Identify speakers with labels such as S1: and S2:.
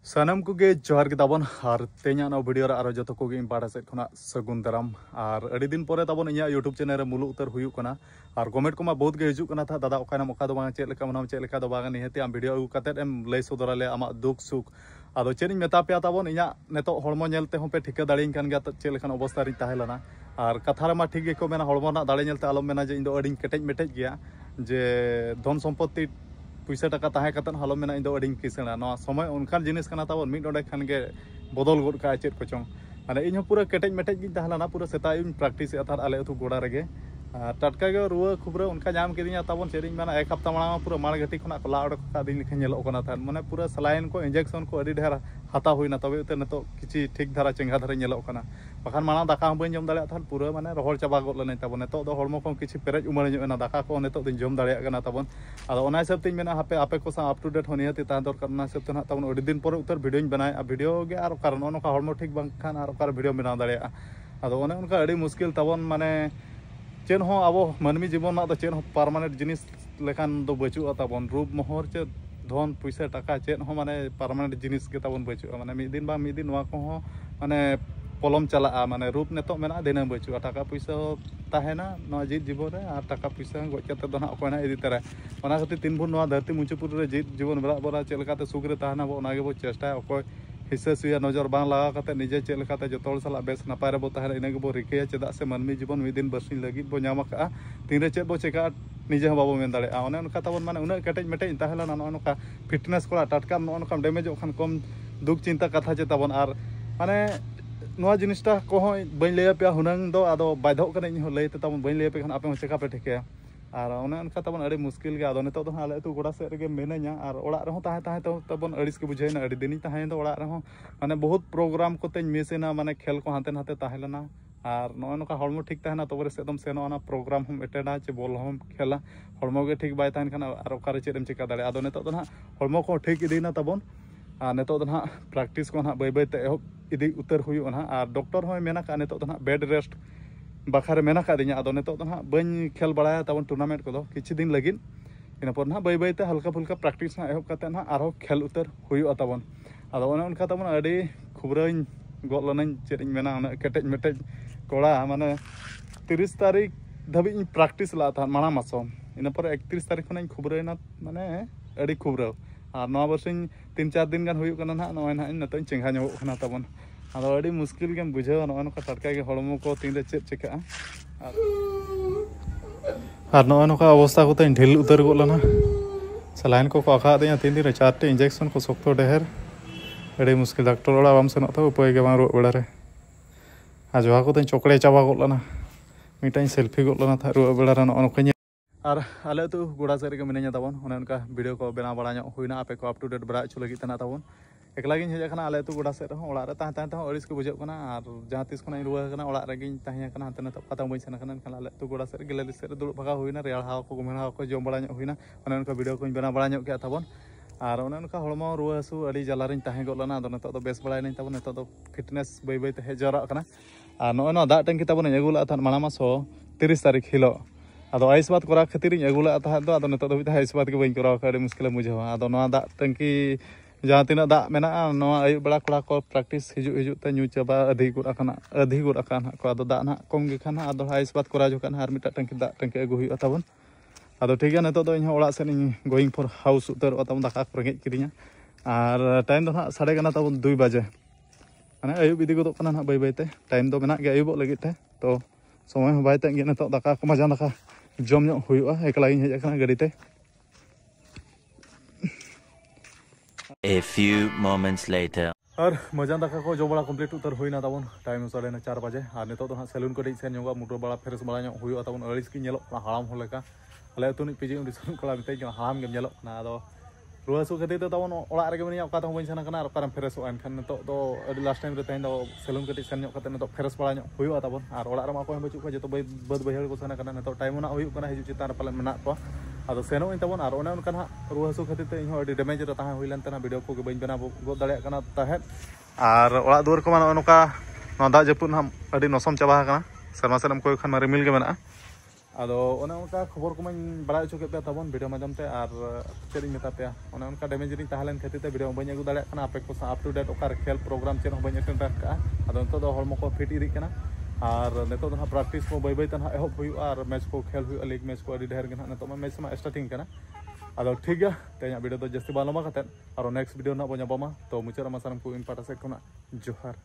S1: सानम को जोहार ताबन और तेना वीडियो आरो जो को पाड़ा सेट खुना सगुन दाराम और अड़ी दिन पर ताबन इन यूट्यूब चैनल मुलु उतर हुयुकना और कमेंट को बहुत गे हजुकना था दादा ओकानाम ओका दो बांग चेलका मनाम चेलका दो बांग निहति आम वीडियो अगु कते एम लय सदराले आमा दुख सुख आदो चेन मेता पे ताबन इन नेतो हड़मो नेलते हों पे ठिका दाड़ीन कान गया चेलकान अवस्था रि ताहेलना और कथा मा ठीक गेको मेना हड़मो ना दाड़े नेलते आलम मेना जे इन दो अड़ी केटेज मेटेज गया जे धन सम्पत्ति पैसा टाका ताहे कतन हालो मेना इन दो अड़ी किसना ना समय उनकान जिनिस कना ताबन मिड ओडे खान गे बदल गोद का चेत कोचों माने इन पूरा केटेज मेटेज गिन ताहलाना पूरा सेता इन प्रैक्टिस अथार आले अथु गोड़ा रेगे टटका गे रुआ खुबरे उनका जाम केदिया ताबन चेरिन माना एक हफ्ता माड़ा पूरा माड़ गटी खना ला ओडक का दिन लिखा नेलो कोना था माने पूरा सलाइन को इंजेक्शन को अड़ी ढेर हाता हुईना तबे उते नतो किछि ठीक धारा चेंगा धारा नेलो कोना बखान माना दाका हम बन जम दाड़े था पूरा माने रहल चाबा गोद लने ताबन नेतो दो हड़मो को किछि पेरेज उमर ना दाका को नेतो दिन जम दाड़े गना ताबन आदो ओना हिसाब तिन मेना हापे आपे को सा अप टू डेट होनिया ता दरकार ना हिसाब तना ताबन अड़ी दिन पर उतर वीडियो बनाए वीडियो गे आर कारण ओनका हड़मो ठीक बां खान आर ओकार वीडियो बना दाड़े आदो ओने उनका अड़ी मुश्किल ताबन माने चेन हो अब मानवी जीवन ना चेन हो पार्मानेंट जिनिस लेकान दो बचुआ ताबन रूप मोहर चे धन पैसा टाका चेन हो माने पार्मानेंट जिनिस के ताबन बचुआ माने मिद दिन नवा को हो माने पलम चला माने रूप नेतो मेना दिन बचुआ टाका पैसा ताहेना नवा जीत जीवन रे आ टाका पैसा गज कते दो ना अकोयना इदी तरे ओना खातिर तीन भुर नवा धरती मुचुपुर रे जीत जीवन बरा बरा चेलकाते सुख रे ताहना बो ओना गे बो चेष्टा अकोय हिस्सा सुया नजर बांग लगा कते निजे चेलकाते जतोल साला बेस नपाय रे बो ताहना इना गे बो रिकेया चेदा से मानवी जीवन मिद दिन बरसिन लगी बो नाम का तीन रे चेद बो चेका निजे बाबो मेन दाड़े ओने उनका ताबन माने उना केटेज मेटेज ताहला ना नोका फिटनेस को टटका नोका डैमेज खान कम दुख चिंता कथा चे ताबन आर माने नोआ जिनिसटा को बन लैया पे हुनंग दो आदो बाध्य कने इन लैते ताबन बन लैया पे खान आपे चेका पे ठेके और ओने उनका ताबन अड़ी मुश्किल गे आदो नेतो दो आले तु गोड़ा से रे मेनेया और ओड़ा रहो ताहे ताहे तो ताबन अड़िस के बुझाइना अड़ी दिन ताहे दो ओड़ा रहो माने बहुत प्रोग्राम कोते मिसेना माने खेल को हाते नाते ताहेलना और नोका हड़मो ठीक ताहेना तबरे से एकदम सेनो ना प्रोग्राम हम एटेंडा चे बॉल हम खेला हड़मो गे ठीक बाय ताहेन खान और ओकारे चेदम चिका दाड़े आदो नेतो दो ना हड़मो को ठीक इदीना ताबन और नेतो दो ना प्रैक्टिस को ना बाय बाय ते इदी उतर हुयो ना और डॉक्टर होय मेना का नेतो दो ना बेड रेस्ट बाखारे मेना का दिया आदो नेतो दो ना बन खेल बड़ाया ताबन टूर्नामेंट को दो किछि दिन लगिन इन पर ना बाय बाय ते हल्का फुल्का प्रैक्टिस ना एहब काते ना आरो खेल उतर हुयो ताबन आदो ओने उनका ताबन अड़ी खुबरइन गोद लनन चेरिन मेना ओने केटेज मेटेज कोड़ा माने 30 तारीख धाबी प्रैक्टिस ला था माना मासम इन पर 31 तारीख खन खुबरइना माने अड़ी खुबरो और नवा बरसिन 3-4 दिन गान हुयो कना ना नय ना नतो चेंगा नो खना ताबन आदो अड़ी मुश्किल गेम बुझाव नय नका टटका के हड़मो को तीन रे चेत चेका और नय नका अवस्था को तन ढिल उतर गोलना सलाइन को आखा दे 3 दिन रे 4 टे इंजेक्शन को सोक्तो ढेर अड़ी मुश्किल डॉक्टर ओड़ा बाम सेनो तो उपाय के बारो ओड़ा रे आ जोहा को तन चोकड़े चाबा गोलना मिटाई सेल्फी गोलना था रो बेड़ा रे नय नका और आले तो गोड़ा से रे मिनेया ताबन ओने उनका वीडियो को बना बड़ा हुईना आपे को अप टू डेट बड़ा अचु लगी तना ताबन एकला गिन हेज खाना आले तो गोड़ा से रहो ओड़ा रे ताहे ताहे तो अड़िस को बुझे कना और जहां तिस खना रुआ कना ओड़ा रे गिन ताहे कना हते नतो पता बई सेना कना आले तो गोड़ा से गेले से दुड़ भगा हुईना रेड़ हाव को गुमेना को जम बड़ा हुईना ओने उनका वीडियो को बना बड़ा के ताबन और ओने उनका हड़मो रुआ हसु अड़ी जलारिन ताहे गोलना दो नतो बेस बड़ा नहीं ताबन नतो दो फिटनेस बई बई ते जरा कना और नो दा टंकी ताबन एगुला था माना मासो 30 तारीख हिलो आदो आइस बात करा खातिर एगुला था दो आदो नतो दो आइस बात के बई करा अड़ी मुश्किल बुझावा आदो नो दा टंकी जहाँ तीना दा मेना आयु बड़ा कड़ा को प्रैक्टिस हिजु हिजु ते न्यू चाबा अधि गुड़ अकान को आदो दा ना कम गे खाना आदो आइस बात करा जो खाना आर मिटा टंकी दा टंकी अगु हुई ताबन आदो ठीक है नेतो दो इन ओड़ा से गोइंग फॉर हाउस उतर ताबन दाका को रेंगे किरिया और टाइम दो ना साढ़े गाना ताबन 2 बजे माने आयु इदी गोदो कना ना बाय बाय ते टाइम दो मेना गे आयुबो लगी ते तो समय हो बाय ते गे नेतो दाका को मजा दाका जम ᱧᱚᱜ हुआ एकला इन हेज कना गाड़ी ते
S2: A few moments later
S1: और मजा दाका को जो बड़ा कंप्लीट उतर हुईना ताबन टाइम 4:30 बजे और नेतो दो सैलून को सेन जोगा मुटर बड़ा फ्रेश बड़ा ᱧᱚᱜ हुआ ताबन अड़िस की नेलो हाड़ाम हो लेका अले तुनि पिजी उदिसन कोला मिते हाड़ाम गेम नेलो ना आदो रुआ सु खातिर तो ताबन ओड़ा रे गेम ओका तो बइन सना कना ओका फ्रेश एनखान नेतो दो अड़ी लास्ट टाइम रे तहन दो सैलून कटी सेन ᱧᱚᱜ कते नेतो फ्रेश बड़ा ᱧᱚᱜ हुआ ताबन और ओड़ा रे मा को बचु को जतो बद बहड़ को सना कना नेतो टाइम ना हुई कना हिजु चितार पाले मेना को आदो सेनो इन ताबन और ओने उनका ना रुआ सु खातिर ते इन अड़ी डैमेज रे ताहा हुइलन तना वीडियो को बइन बना गो दाड़े कना ताहे और ओड़ा दुआर को नोका दा जपुन हम अड़ी नसम चाबा कना सर्मा सेलम को खान रिमिल के मेना ᱟᱫᱚ ᱚᱱᱮ ᱚᱱᱠᱟ ᱠᱷᱚᱵᱚᱨ ᱠᱚᱢᱟᱧ ᱵᱟᱲᱟᱭ ᱦᱚᱪᱚ ᱠᱮᱫ ᱯᱮᱭᱟ ᱛᱟᱵᱚᱱ ᱵᱷᱤᱰᱤᱭᱳ ᱢᱟध्यᱢ ᱛᱮ ᱟᱨ ᱪᱮᱫ ᱤᱧ ᱢᱮᱛᱟ ᱯᱮᱭᱟ ᱚᱱᱮ ᱚᱱᱠᱟ ᱰᱮᱢᱮᱡᱽ ᱨᱤᱧ ᱛᱟᱦᱮᱸ ᱞᱮᱱ ᱠᱷᱟᱹᱛᱤᱨ ᱛᱮ ᱵᱷᱤᱰᱤᱭᱳ ᱵᱟᱹᱧ ᱟᱹᱜᱩ ᱫᱟᱲᱮᱭᱟᱜ ᱠᱟᱱᱟ ᱟᱯᱮ ᱠᱚ ᱥᱟᱶ ᱟᱯ ᱴᱩ ᱰᱮᱴ ᱚᱠᱟᱨᱮ ᱠᱷᱮᱞ ᱯᱨᱳᱜᱨᱟम ᱪᱮᱫ ᱦᱚᱸ ᱵᱟᱹᱧ ᱮᱴᱮᱱᱰ ᱠᱟᱜᱼᱟ ᱟᱫᱚ ᱱᱤᱛᱚᱜ ᱫᱚ ᱦᱚᱲᱢᱚ ᱠᱚ ᱯᱷᱤᱴ ᱤᱫᱤᱜ ᱠᱟᱱᱟ ᱟᱨ ᱱᱤᱛᱚᱜ ᱫᱚ ᱦᱟᱸᱜ ᱯᱨᱮᱠᱴᱤᱥ ᱠᱚ ᱵᱟᱹᱭ ᱵᱟᱹᱭᱛᱮ ᱦᱟᱸᱜ ᱮᱦᱚᱵ ᱦᱩᱭᱩᱜᱼᱟ ᱟᱨ ᱢᱮᱪ ᱠᱚ ᱠᱷᱮᱞ ᱦᱩᱭᱩᱜᱼᱟ ᱞᱤᱜᱽ ᱢᱮᱪ ᱠᱚ ᱟᱹᱰᱤ ᱰᱷᱮᱨ ᱜᱮ ᱦᱟᱸᱜ ᱱᱤᱛᱚᱜ ᱢᱟ ᱢᱮᱪ ᱢᱟ ᱥᱴᱟᱨᱴᱤᱝ ᱠᱟᱱᱟ ᱟᱫᱚ ᱴᱷᱤक ᱜᱮᱭᱟ ᱛᱮᱦᱮᱧᱟᱜ ᱵᱷᱤᱰᱤᱭᱳ ᱫᱚ ᱡᱟᱹᱥᱛᱤ ᱵᱟᱝ ᱞᱚᱢᱵᱟ ᱠᱟᱛᱮᱫ ᱟᱨᱚ ᱱᱮᱠᱥᱴ ᱵᱷᱤᱰᱤᱭᱳ ᱱᱟᱜ ᱵᱚᱱ ᱧᱟᱯᱟᱢᱟ ᱛᱚ ᱢᱩᱪᱟᱹᱫ ᱨᱮ ᱢᱟ ᱥᱟᱱᱟᱢ ᱠᱚ ᱤᱧ ᱯᱟᱦᱴᱟ ᱥᱮᱫ ᱠᱷᱚᱱᱟᱜ ᱡᱚᱦᱟᱨ